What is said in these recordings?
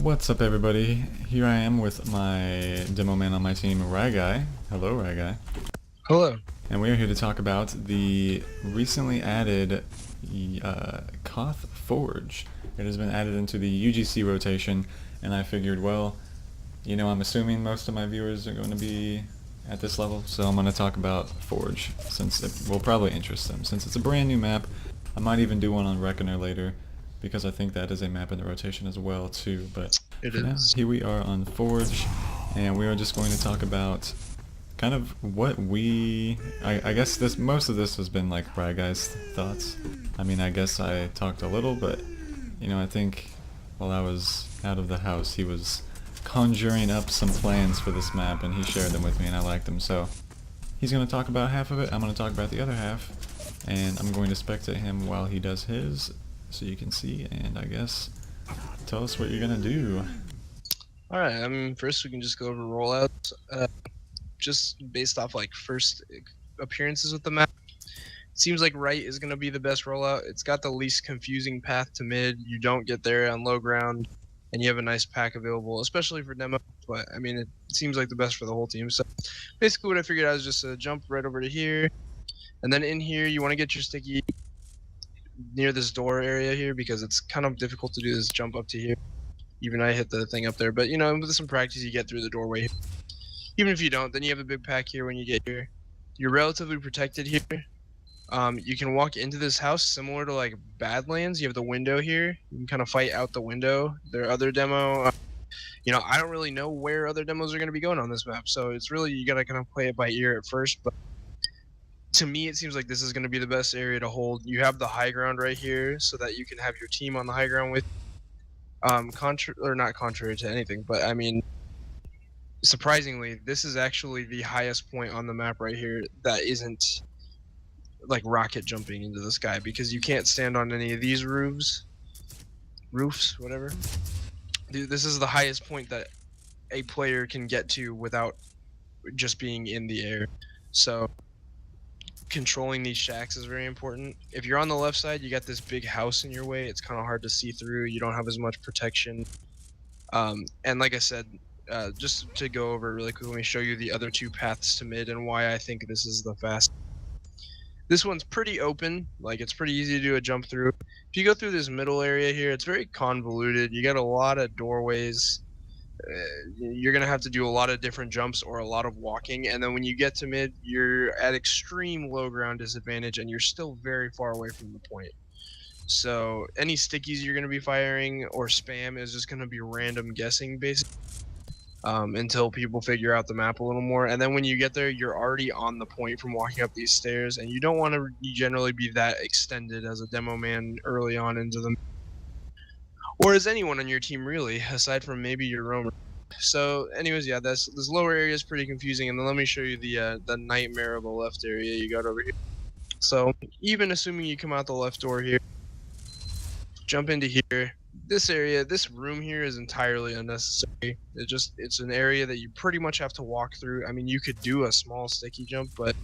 What's up, everybody? Here I am with my demo man on my team, RYGUY. Hello, RYGUY. Hello. And we are here to talk about the recently added Koth Forge. It has been added into the UGC rotation, and I figured, well, I'm assuming most of my viewers are going to be at this level, so I'm going to talk about Forge, since it will probably interest them. Since it's a brand new map, I might even do one on Reckoner later, because I think that is a map in the rotation as well too. But It for now, is. here we are on Forge, and we are just going to talk about kind of what I guess most of this has been like RYGUY's thoughts. I mean, I guess I talked a little, but I think while I was out of the house, he was conjuring up some plans for this map, and he shared them with me, and I liked them. So he's going to talk about half of it, I'm going to talk about the other half, and I'm going to spectate him while he does his, so you can see, and I guess tell us what you're going to do. Alright, first we can just go over rollouts. Just based off like first appearances with the map. It seems like right is going to be the best rollout. It's got the least confusing path to mid. You don't get there on low ground, and you have a nice pack available, especially for demo. But I mean, it seems like the best for the whole team. So basically what I figured out is just jump right over to here, and then in here you want to get your sticky near this door area here, because it's kind of difficult to do this jump up to here. Even I hit the thing up there, but with some practice you get through the doorway. Even if you don't, then you have a big pack here when you get here. You're relatively protected here. You can walk into this house similar to like Badlands. You have the window here. You can kind of fight out the window. Their other demo, I don't really know where other demos are going to be going on this map, so it's really, you got to kind of play it by ear at first. But to me, it seems like this is going to be the best area to hold. You have the high ground right here, so that you can have your team on the high ground with. Not contrary to anything, but I mean, surprisingly, this is actually the highest point on the map right here that isn't like rocket jumping into the sky, because you can't stand on any of these roofs, whatever. Dude, this is the highest point that a player can get to without just being in the air. So controlling these shacks is very important. If you're on the left side, you got this big house in your way. It's kind of hard to see through. You don't have as much protection. And like I said, just to go over it really quick, let me show you the other two paths to mid and why I think this is the fast. This one's pretty open, like it's pretty easy to do a jump through. If you go through this middle area here, it's very convoluted. You got a lot of doorways. You're gonna have to do a lot of different jumps or a lot of walking, and then when you get to mid, you're at extreme low ground disadvantage, and you're still very far away from the point. So any stickies you're gonna be firing or spam is just gonna be random guessing basically. Until people figure out the map a little more, and then when you get there, you're already on the point from walking up these stairs, and you don't want to generally be that extended as a demo man early on into the, or as anyone on your team really, aside from maybe your roamer. So anyways, yeah, this lower area is pretty confusing, and then let me show you the nightmare of a left area you got over here. So even assuming you come out the left door here, jump into here. This area, this room here is entirely unnecessary. It's an area that you pretty much have to walk through. I mean, you could do a small sticky jump, but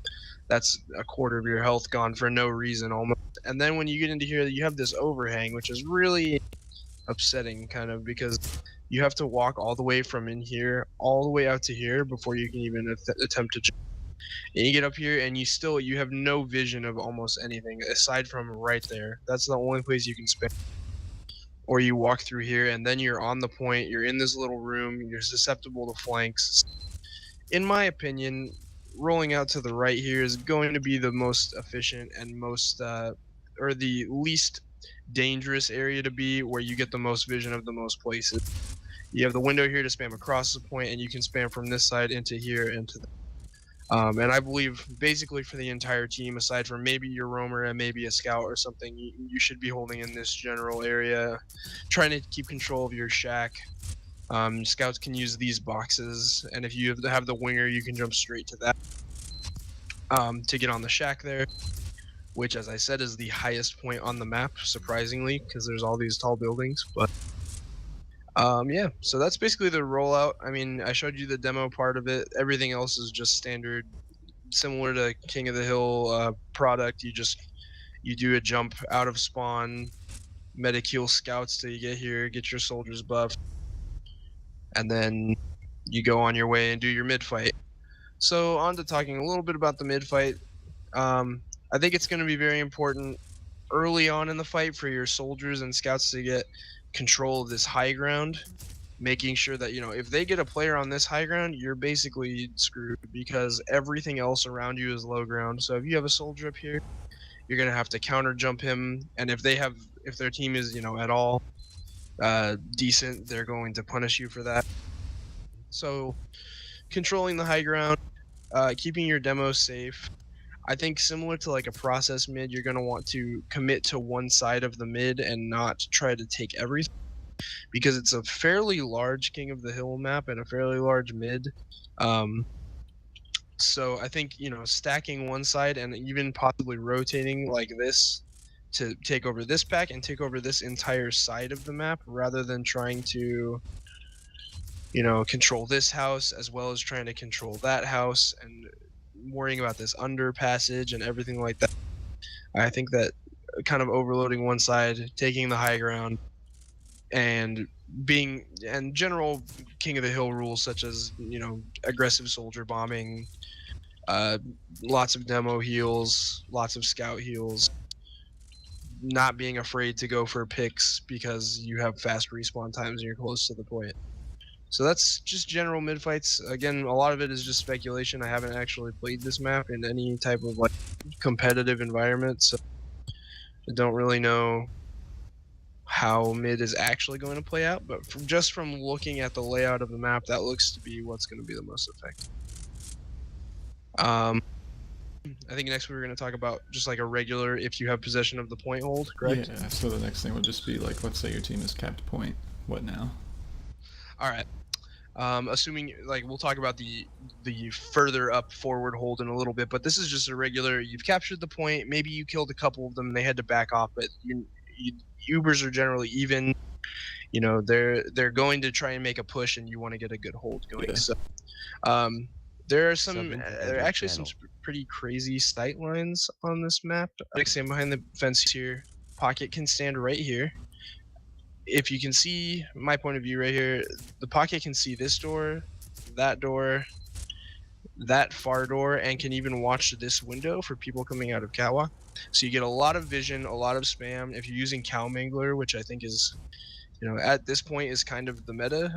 that's a quarter of your health gone for no reason almost. And then when you get into here, you have this overhang, which is really upsetting kind of, because you have to walk all the way from in here all the way out to here before you can even attempt to jump. And you get up here and you have no vision of almost anything aside from right there. That's the only place you can spam. Or you walk through here and then you're on the point, you're in this little room, you're susceptible to flanks. In my opinion, rolling out to the right here is going to be the most efficient and most or the least dangerous area to be, where you get the most vision of the most places. You have the window here to spam across the point, and you can spam from this side into here into the and I believe basically for the entire team, aside from maybe your roamer and maybe a scout or something, you should be holding in this general area, trying to keep control of your shack. Scouts can use these boxes, and if you have the winger, you can jump straight to that to get on the shack there, which, as I said, is the highest point on the map, surprisingly, because there's all these tall buildings. But yeah, so that's basically the rollout. I mean, I showed you the demo part of it. Everything else is just standard, similar to King of the Hill product. You do a jump out of spawn, medic heal scouts till you get here, get your soldiers buffed, and then you go on your way and do your mid fight. So on to talking a little bit about the mid fight. I think it's going to be very important early on in the fight for your soldiers and scouts to get control of this high ground, making sure that, you know, if they get a player on this high ground, you're basically screwed because everything else around you is low ground. So if you have a soldier up here, you're going to have to counter jump him, and if their team is, you know, at all decent, they're going to punish you for that. So controlling the high ground, keeping your demos safe. I think similar to like a process mid, you're going to want to commit to one side of the mid and not try to take everything, because it's a fairly large King of the Hill map and a fairly large mid. So I think, you know, stacking one side and even possibly rotating like this to take over this pack and take over this entire side of the map, rather than trying to, you know, control this house as well as trying to control that house and worrying about this under passage and everything like that. I think that kind of overloading one side, taking the high ground, and general King of the Hill rules such as, you know, aggressive soldier bombing, lots of demo heals, lots of scout heals, not being afraid to go for picks because you have fast respawn times and you're close to the point. So that's just general mid fights. Again, a lot of it is just speculation. I haven't actually played this map in any type of like competitive environment, so I don't really know how mid is actually going to play out. But just from looking at the layout of the map, that looks to be what's going to be the most effective. I think next we were going to talk about just like a regular, if you have possession of the point hold, correct? Yeah, so the next thing would just be like, let's say your team is capped point. What now? All right. Assuming, like, we'll talk about the further up forward hold in a little bit, but this is just a regular, you've captured the point, maybe you killed a couple of them, they had to back off, but Ubers are generally even, you know, they're going to try and make a push and you want to get a good hold going. Yeah. So there are actually some pretty crazy sight lines on this map. Like, stand behind the fence here, pocket can stand right here. If you can see my point of view right here, the pocket can see this door, that far door, and can even watch this window for people coming out of catwalk. So you get a lot of vision, a lot of spam. If you're using Cow Mangler, which I think is, you know, at this point is kind of the meta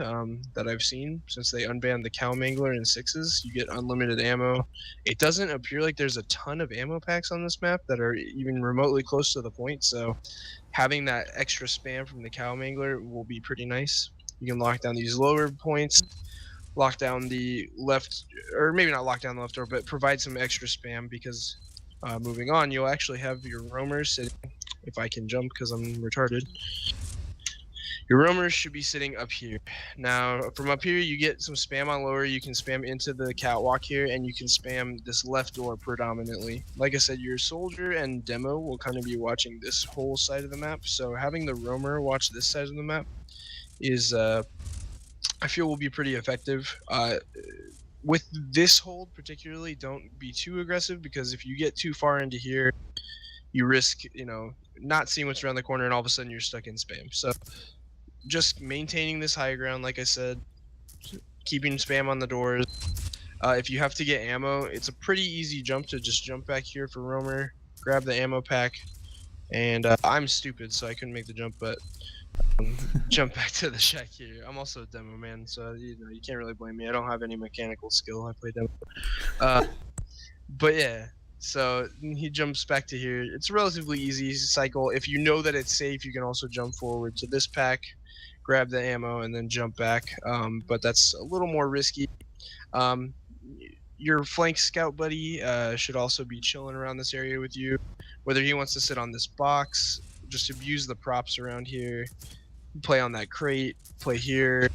that I've seen since they unbanned the Cow Mangler in 6s, you get unlimited ammo. It doesn't appear like there's a ton of ammo packs on this map that are even remotely close to the point, so having that extra spam from the Cow Mangler will be pretty nice. You can lock down these lower points, lock down the left, or maybe not lock down the left door, but provide some extra spam, because moving on, you'll actually have your roamers sitting, if I can jump because I'm retarded. Your roamers should be sitting up here. Now, from up here, you get some spam on lower. You can spam into the catwalk here, and you can spam this left door predominantly. Like I said, your soldier and demo will kind of be watching this whole side of the map. So having the roamer watch this side of the map is, I feel, will be pretty effective. With this hold particularly, don't be too aggressive, because if you get too far into here, you risk, you know, not seeing what's around the corner, and all of a sudden you're stuck in spam. So just maintaining this high ground, like I said, keeping spam on the doors. If you have to get ammo, it's a pretty easy jump to just jump back here for roamer, grab the ammo pack, and I'm stupid, so I couldn't make the jump, but jump back to the shack here. I'm also a demo man, so you know, you can't really blame me. I don't have any mechanical skill. I play demo. But yeah, so he jumps back to here. It's a relatively easy cycle. If you know that it's safe, you can also jump forward to this pack, grab the ammo, and then jump back. But that's a little more risky. Your flank scout buddy should also be chilling around this area with you, whether he wants to sit on this box, just abuse the props around here, play on that crate, play here,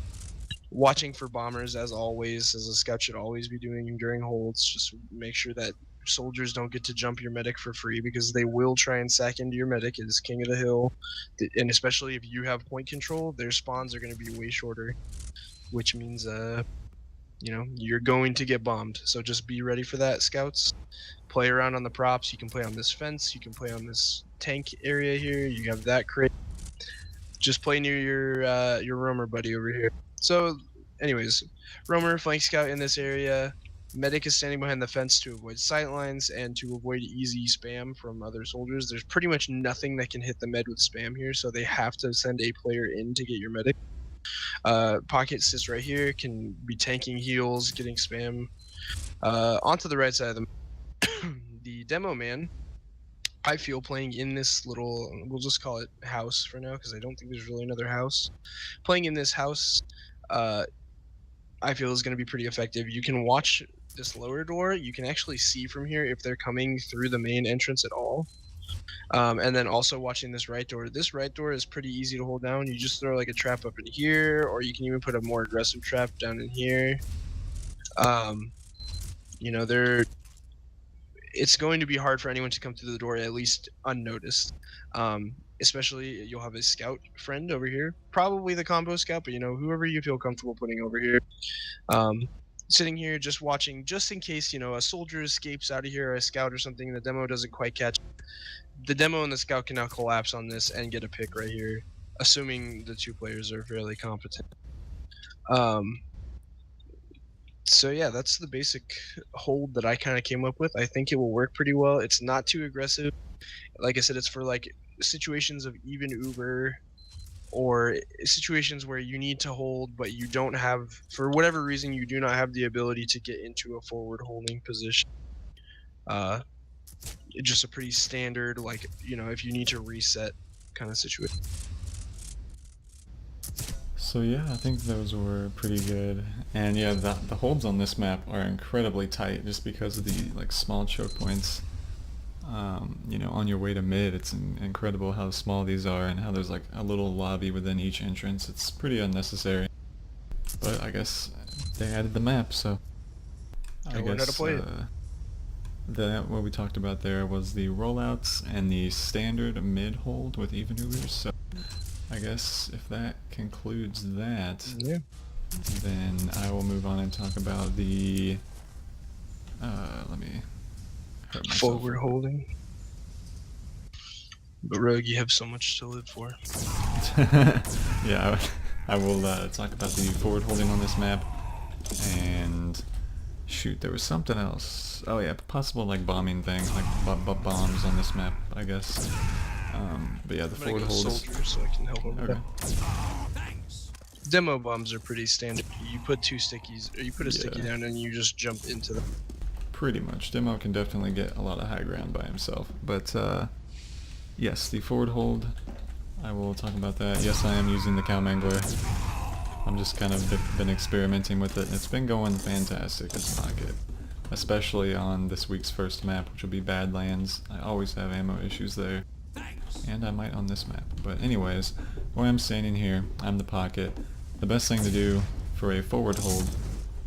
watching for bombers as always, as a scout should always be doing during holds. Just make sure that soldiers don't get to jump your medic for free, because they will try and sack into your medic. It is King of the Hill, and especially if you have point control, their spawns are going to be way shorter, which means you know, you're going to get bombed. So just be ready for that, scouts. Play around on the props. You can play on this fence, you can play on this tank area here, you have that crate. Just play near your roamer buddy over here. So anyways, roamer, flank scout in this area. Medic is standing behind the fence to avoid sightlines and to avoid easy spam from other soldiers. There's pretty much nothing that can hit the med with spam here, so they have to send a player in to get your medic. Pocket sits right here, can be tanking heals, getting spam. Onto the right side of the demo man, I feel playing in this little, we'll just call it house for now, because I don't think there's really another house. Playing in this house, I feel is going to be pretty effective. You can watch this lower door. You can actually see from here if they're coming through the main entrance at all. And then also watching this right door. This right door is pretty easy to hold down. You just throw like a trap up in here, or you can even put a more aggressive trap down in here. You know, it's going to be hard for anyone to come through the door, at least unnoticed. Especially you'll have a scout friend over here, probably the combo scout, but you know, whoever you feel comfortable putting over here. Sitting here just watching, just in case, you know, a soldier escapes out of here, or a scout or something, the demo doesn't quite catch. The demo and the scout can now collapse on this and get a pick right here, assuming the two players are fairly competent. So yeah, that's the basic hold that I kind of came up with. I think it will work pretty well. It's not too aggressive. Like I said, it's for like situations of even Uber, or situations where you need to hold but you don't have, for whatever reason, you do not have the ability to get into a forward holding position. Just a pretty standard, like, you know, if you need to reset kind of situation. So yeah, I think those were pretty good. And yeah, the holds on this map are incredibly tight just because of the like small choke points. You know, on your way to mid, it's incredible how small these are and how there's like a little lobby within each entrance. It's pretty unnecessary, but I guess they added the map, so I learned how to play it. What we talked about there was the rollouts and the standard mid hold with even Ubers. So I guess if that concludes that, Yeah. then I will move on and talk about the let me hurt myself. Forward holding. But Rogue, you have so much to live for. Yeah, I will talk about the forward holding on this map, and shoot, there was something else. Oh yeah, possible like bombing thing, like bombs on this map, I guess. But yeah, the I'm forward gonna go hold is... soldier so I can help him with Okay. that. Demo bombs are pretty standard. You put two stickies, or you put a sticky down and you just jump into them. Pretty much. Demo can definitely get a lot of high ground by himself. But yes, the forward hold, I will talk about that. Yes, I am using the cow mangler. I'm just kind of been experimenting with it. It's been going fantastic, this pocket. Especially on this week's first map, which will be Badlands. I always have ammo issues there. And I might on this map. But anyways, where I'm standing here, I'm the pocket. The best thing to do for a forward hold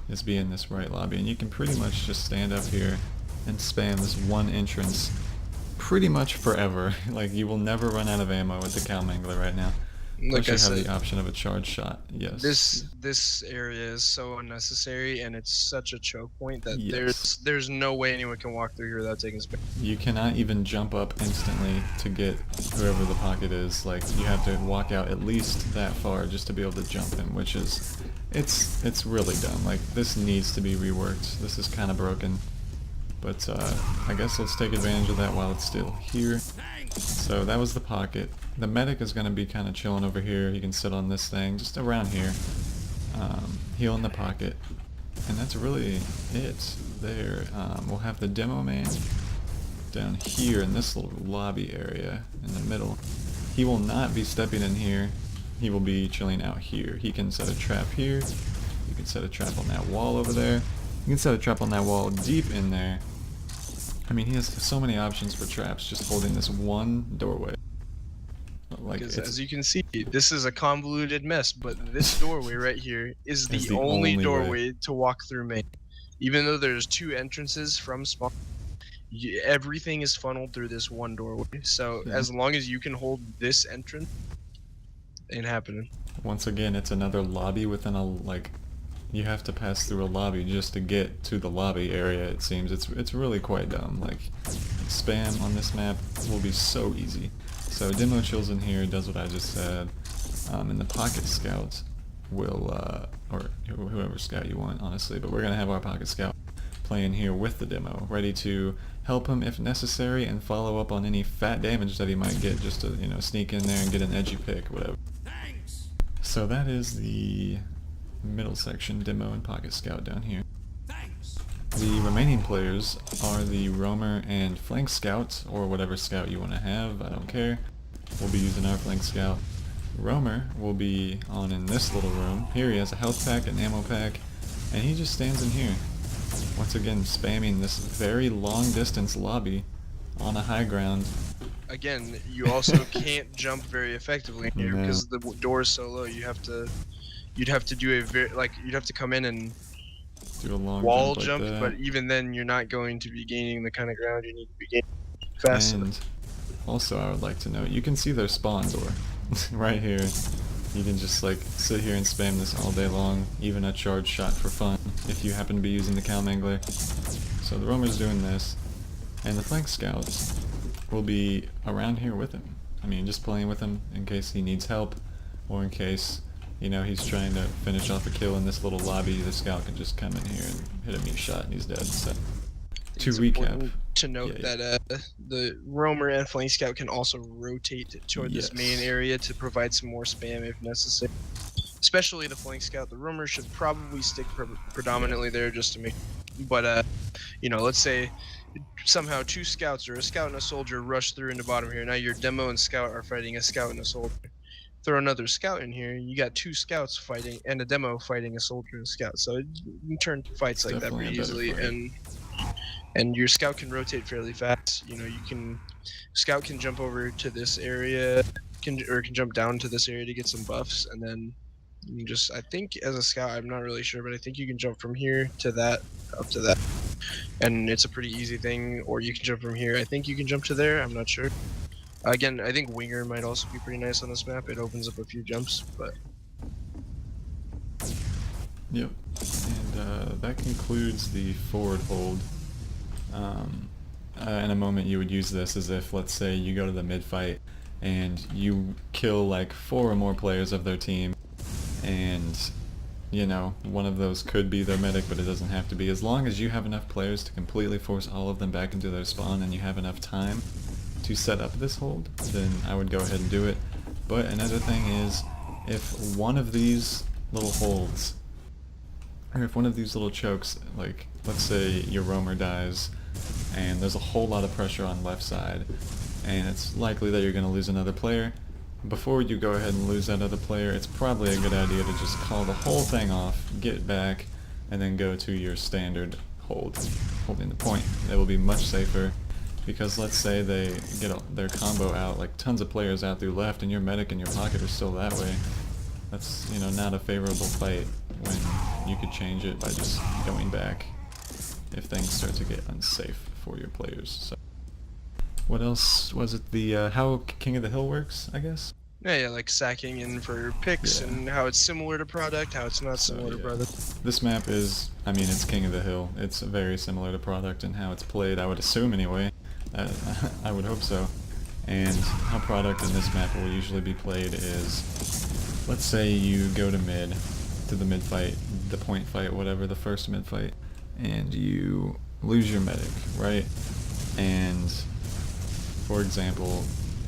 is be in this right lobby. And you can pretty much just stand up here and spam this one entrance pretty much forever. Like, you will never run out of ammo with the cow mangler right now. Like Plus I you have said, the option of a charge shot. Yes. this area is so unnecessary, and it's such a choke point that Yes. there's no way anyone can walk through here without taking space. You cannot even jump up instantly to get whoever the pocket is. Like, you have to walk out at least that far just to be able to jump him, which is, it's really dumb. Like, this needs to be reworked. This is kind of broken. But I guess let's take advantage of that while it's still here. So that was the pocket. The medic is going to be kind of chilling over here. He can sit on this thing, just around here. Heal in the pocket. And that's really it there. We'll have the demo man down here in this little lobby area in the middle. He will not be stepping in here. He will be chilling out here. He can set a trap here. You can set a trap on that wall over there. You can set a trap on that wall deep in there. I mean, he has so many options for traps just holding this one doorway. Like, Because as you can see, this is a convoluted mess, but this doorway right here is the only doorway to walk through main. Even though there's two entrances from spawn, everything is funneled through this one doorway. So as long as you can hold this entrance, ain't happening. Once again, it's another lobby within a, like, you have to pass through a lobby just to get to the lobby area, it seems. It's really quite dumb. Like, spam on this map will be so easy. So demo chills in here, does what I just said. And the pocket scout will, or whoever scout you want, honestly, but we're going to have our pocket scout playing here with the demo, ready to help him if necessary and follow up on any fat damage that he might get, just to, you know, sneak in there and get an edgy pick, whatever. Thanks. So that is the middle section, demo and pocket scout down here. Thanks. The remaining players are the roamer and flank scout, or whatever scout you want to have, I don't care. We'll be using our flank scout. Roamer will be on in this little room. Here he has a health pack, an ammo pack, and he just stands in here. Once again, spamming this very long distance lobby on a high ground. Again, you also can't jump very effectively in here No. because the door is so low. You'd have to do a you'd have to come in and Do a long wall jump, like jump, that. but even then you're not going to be gaining the kind of ground you need to be gaining fast And enough. also, I would like to note, you can see their spawn door right here. You can just like sit here and spam this all day long, even a charge shot for fun, if you happen to be using the cow mangler. So the roamer's doing this, and the flank scouts will be around here with him. I mean, just playing with him in case he needs help, or in case, you know, he's trying to finish off a kill in this little lobby. The scout can just come in here and hit a meat shot and he's dead. So to It's recap, important to note Yeah, that the roamer and flank scout can also rotate toward this main Yes. area to provide some more spam if necessary. Especially the flank scout. The roamer should probably stick predominantly there just to make. But you know, let's say somehow two scouts or a scout and a soldier rush through into bottom here. Now your demo and scout are fighting a scout and a soldier. Throw another scout in here, you got two scouts fighting and a demo fighting a soldier and a scout. So you can turn fights like that Definitely pretty a better easily, fight. and your scout can rotate fairly fast. You know, scout can jump over to this area, can jump down to this area to get some buffs, and then you can just, I think as a scout, I'm not really sure, but I think you can jump from here to that, up to that, and it's a pretty easy thing. Or you can jump from here. I think you can jump to there. I'm not sure. Again, I think winger might also be pretty nice on this map. It opens up a few jumps, but Yep. And that concludes the forward hold. In a moment you would use this as if, let's say, you go to the mid fight and you kill like 4 or more players of their team, and you know, one of those could be their medic, but it doesn't have to be. As long as you have enough players to completely force all of them back into their spawn and you have enough time to set up this hold, then I would go ahead and do it. But another thing is, if one of these little holds, or if one of these little chokes, like let's say your roamer dies and there's a whole lot of pressure on left side and it's likely that you're going to lose another player, before you go ahead and lose that other player, it's probably a good idea to just call the whole thing off, get back, and then go to your standard hold, holding the point. It will be much safer, because let's say they get their combo out, like tons of players out through left, and your medic and your pocket are still that way. That's, you know, not a favorable fight when you could change it by just going back if things start to get unsafe for your players. So, what else was it? The how King of the Hill works, I guess. yeah, like sacking in for picks, Yeah. and how it's similar to product, how it's not So, similar to yeah. product. This map is, I mean, it's King of the Hill. It's very similar to product and how it's played, I would assume anyway. I would hope so. And how product in this map will usually be played is, let's say you go to mid, to the mid fight, the point fight, whatever, the first mid fight, and you lose your medic, right? And, for example,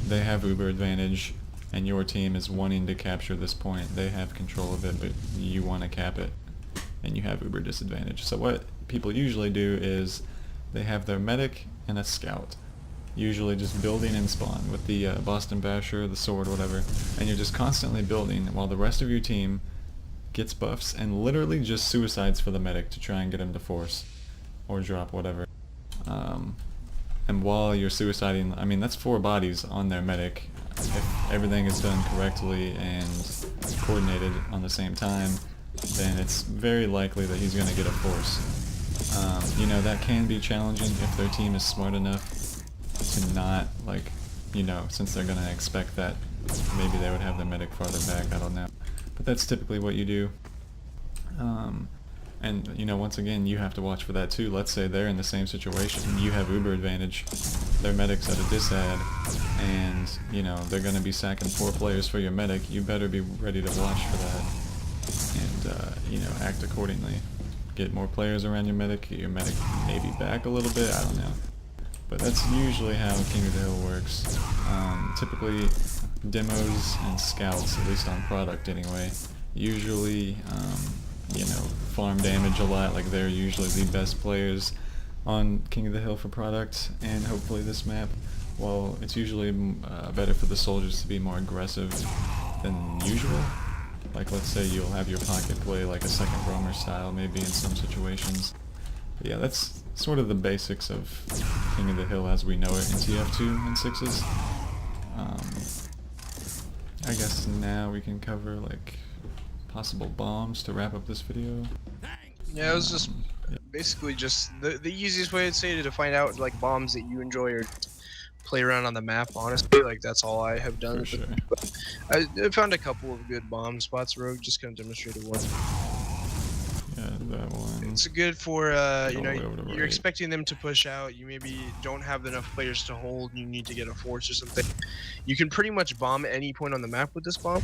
they have Uber advantage, and your team is wanting to capture this point. They have control of it, but you want to cap it, and you have Uber disadvantage. So what people usually do is they have their medic and a scout, usually just building in spawn with the Boston Basher, the sword, whatever, and you're just constantly building while the rest of your team gets buffs and literally just suicides for the medic to try and get him to force or drop whatever. And while you're suiciding, I mean, that's 4 bodies on their medic. If everything is done correctly and coordinated on the same time, then it's very likely that he's going to get a force. You know, that can be challenging if their team is smart enough to not, like, you know, since they're going to expect that, maybe they would have their medic farther back, I don't know. But that's typically what you do. And, you know, once again, you have to watch for that too. Let's say they're in the same situation. You have Uber advantage, their medic's at a disad, and, you know, they're going to be sacking 4 players for your medic. You better be ready to watch for that. and you know, act accordingly. Get more players around your medic, get your medic maybe back a little bit, I don't know. But that's usually how King of the Hill works. Typically, demos and scouts, at least on product anyway, usually, you know, farm damage a lot, like they're usually the best players on King of the Hill for product, and hopefully this map, well, it's usually better for the soldiers to be more aggressive than usual. Like, let's say you'll have your pocket play like a second roamer style maybe in some situations. But yeah, that's sort of the basics of King of the Hill as we know it in TF2 and 6s. I guess now we can cover like possible bombs to wrap up this video. Yeah, it was just Yeah. basically just the easiest way I'd say to find out like bombs that you enjoy or play around on the map. Honestly, like that's all I have done. For sure. But I found a couple of good bomb spots. Rogue just kind of demonstrated one. Yeah, that one. It's good for you All the know, way over to you're right. expecting them to push out. You maybe don't have enough players to hold. You need to get a force or something. You can pretty much bomb any point on the map with this bomb.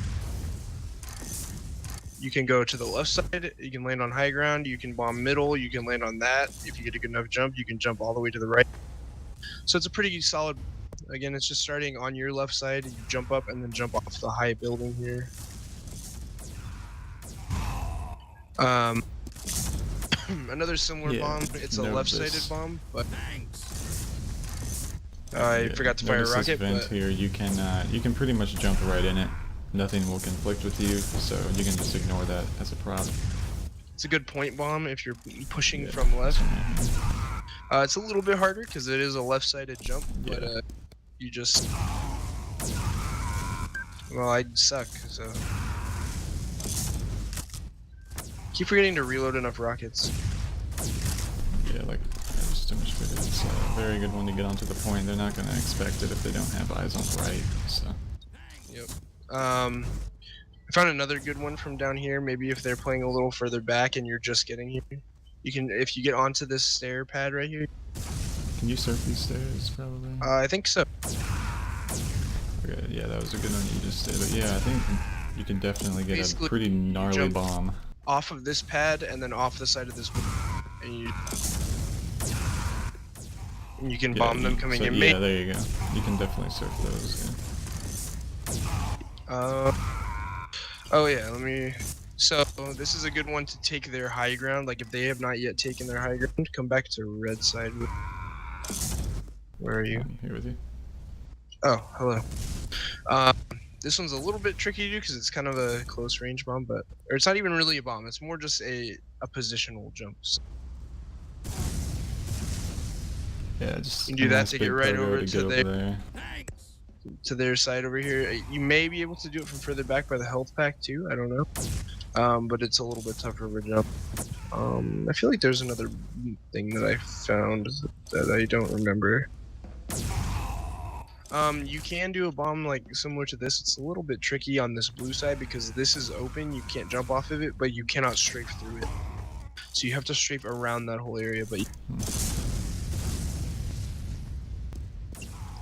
You can go to the left side. You can land on high ground. You can bomb middle. You can land on that. If you get a good enough jump, you can jump all the way to the right. So it's a pretty solid. Again, it's just starting on your left side. You jump up and then jump off the high building here. Another similar bomb. It's a left-sided bomb, but I forgot to fire a Notice rocket. This vent But here, you can pretty much jump right in it. Nothing will conflict with you, so you can just ignore that as a prop. it's a good point bomb if you're pushing from left. It's a little bit harder because it is a left-sided jump, but you just well, I suck, so keep forgetting to reload enough rockets. Yeah, like I just demonstrated, it's a very good one to get onto the point. They're not going to expect it if they don't have eyes on the right, so. Yep. I found another good one from down here. Maybe if they're playing a little further back and you're just getting here, you can, if you get onto this stair pad right here. Can you surf these stairs, probably? I think so. Okay, yeah, that was a good one you just did. But yeah, I think you can definitely get Basically, a pretty gnarly jump bomb. Off of this pad and then off the side of this building, and you can bomb them coming in. Yeah, there you go. You can definitely surf those. Yeah. Oh yeah, let me. So this is a good one to take their high ground. Like if they have not yet taken their high ground, come back to red side. Where are you? I'm here with you. Oh, hello. This one's a little bit tricky to do because it's kind of a close range bomb, but or it's not even really a bomb. It's more just a positional jump. So Yeah, just you can do that to get right over to there. their side over here. You may be able to do it from further back by the health pack too. I don't know, but it's a little bit tougher of a jump. I feel like there's another thing that I found that I don't remember. You can do a bomb like similar to this. It's a little bit tricky on this blue side because this is open. You can't jump off of it, but you cannot strafe through it. So you have to strafe around that whole area, but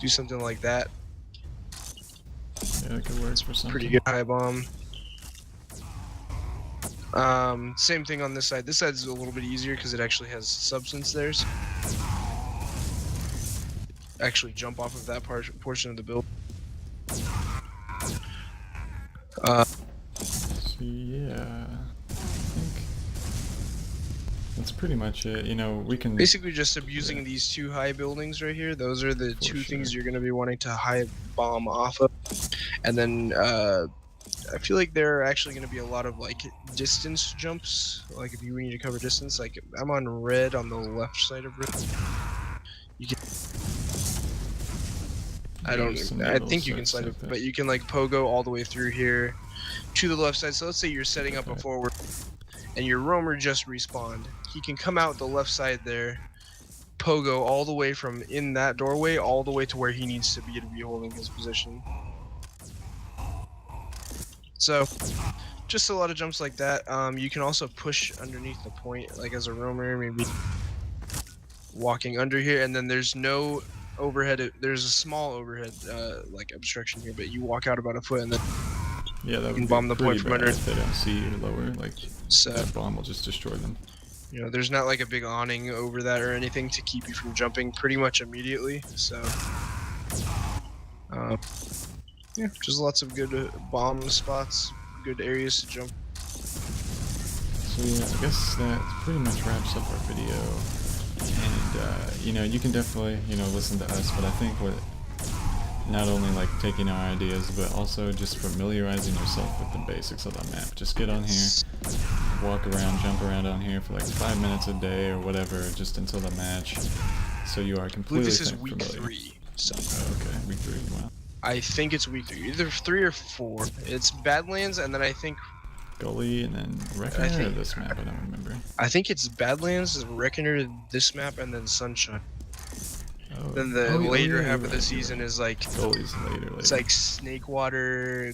do something like that. Yeah, that could work for something. Pretty good high bomb. Same thing on this side. This side's a little bit easier because it actually has substance there. So actually jump off of that portion of the build. So yeah, I think that's pretty much it. You know, we can Basically just abusing these two high buildings right here. Those are the two things you're going to be wanting to high bomb off of. And then I feel like there are actually going to be a lot of like distance jumps. Like if you need to cover distance, like I'm on red on the left side of red. You can. I think you can slide it, but you can like pogo all the way through here to the left side. So let's say you're setting up a forward and your roamer just respawned. He can come out the left side there, pogo all the way from in that doorway all the way to where he needs to be holding his position. So just a lot of jumps like that. You can also push underneath the point, like as a roamer, maybe walking under here, and then there's no overhead. There's a small overhead like obstruction here, but you walk out about a foot and then Yeah, that You would can be bomb the pretty point from bad under. if they don't see you lower. Like, So, that bomb will just destroy them. you know, there's not like a big awning over that or anything to keep you from jumping pretty much immediately. So, yeah, just lots of good bomb spots, good areas to jump. So yeah, I guess that pretty much wraps up our video. And, you know, you can definitely, you know, listen to us, but I think what, not only like taking our ideas, but also just familiarizing yourself with the basics of the map. Just get on here, walk around, jump around on here for like 5 minutes a day or whatever, just until the match, so you are I believe completely this is week familiar. 3. So, Oh, okay, week 3, wow. I think it's week 3, either 3 or 4. It's Badlands, and then I think Gully and then Reckoner or this map, I don't remember. it's Badlands, Reckoner, this map, and then Sunshine. Oh, Then the oh, later yeah, half you're of the right, season you're right. is like Gully's later. it's like Snakewater,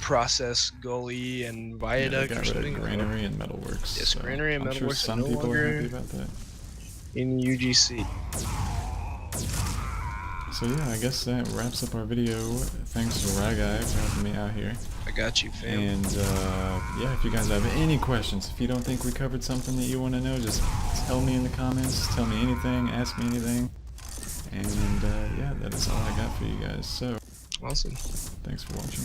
Process, Gully, and Viaduct Yeah, or they got rid something. of Granary and Metalworks. Yes, so Granary and I'm sure Metalworks are some no people are happy longer about that. in UGC. So yeah, I guess that wraps up our video. Thanks to RYGUY for helping me out here. I got you, fam. And yeah, if you guys have any questions, if you don't think we covered something that you want to know, just tell me in the comments, tell me anything, ask me anything. And yeah, that is all I got for you guys. So, Awesome. thanks for watching.